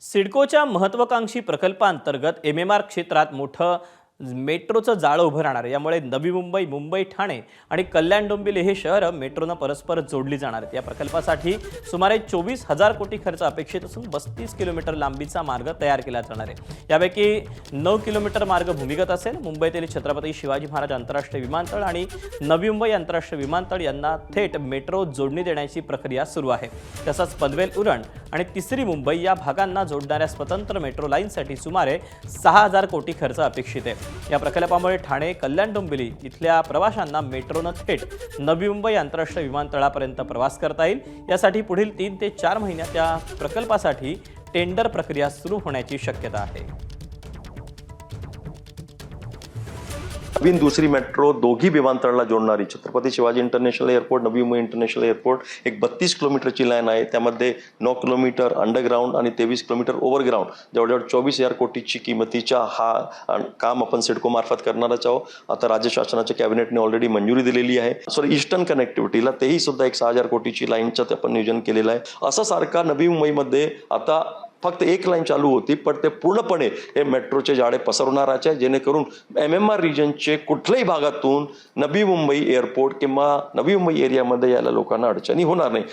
सिडकोच्या महत्त्वाकांक्षी प्रकल्पांतर्गत एमएमआर क्षेत्रात मोठं मेट्रोचं जाळं उभं राहणार आहे। यामुळे नवी मुंबई, मुंबई, ठाणे आणि कल्याण डोंबिवली हे शहरं मेट्रोनं परस्पर जोडली जाणार आहेत। या प्रकल्पासाठी सुमारे 24,000 कोटी खर्च अपेक्षित असून 32 किलोमीटर लांबीचा मार्ग तयार केला जाणार आहे। यापैकी 9 किलोमीटर मार्ग भूमिगत असेल। मुंबईतील छत्रपती शिवाजी महाराज आंतरराष्ट्रीय विमानतळ आणि नवी मुंबई आंतरराष्ट्रीय विमानतळ यांना थेट मेट्रो जोडणी देण्याची प्रक्रिया सुरू आहे। तसंच पनवेल उरण आणि तिसरी मुंबई या भागांना जोडणाऱ्या स्वतंत्र मेट्रो लाईनसाठी सुमारे 6,000 कोटी खर्च अपेक्षित आहे। या प्रकल्पामुळे ठाणे, कल्याण डोंबिवली इथल्या प्रवाशांना मेट्रोनं थेट नवी मुंबई आंतरराष्ट्रीय विमानतळापर्यंत प्रवास करता येईल। यासाठी पुढील 3 ते 4 महिन्यात या प्रकल्पासाठी टेंडर प्रक्रिया सुरू होण्याची शक्यता आहे। नवीन दुसरी मेट्रो दोघी विमानतळाला जोडणारी Chhatrapati Shivaji international airport, Navi Mumbai international airport एक 32 किलोमीटरची लाईन आहे। त्यामध्ये 9 किलोमीटर अंडरग्राऊंड आणि 23 किलोमीटर ओव्हरग्राऊंड जवळजवळ 24,000 कोटीची किमतीचा हा काम आपण सिडको मार्फत करणारच आहोत। आता राज्य शासनाच्या कॅबिनेटने ऑलरेडी मंजुरी दिलेली आहे। सॉरी ईस्टर्न कनेक्टिव्हिटीला तेही सुद्धा एक 6,000 कोटीची लाईनचं आपण नियोजन केलेलं आहे। असं सारखा नवी मुंबईमध्ये आता फक्त एक लाईन चालू होती, पण ते पूर्णपणे हे मेट्रोचे जाळे पसरवणाराचे आहे, जेणेकरून एमएमआर रिजनचे कुठल्याही भागातून नवी मुंबई एअरपोर्ट किंवा नवी मुंबई एरियामध्ये यायला लोकांना अडचणी होणार नाही।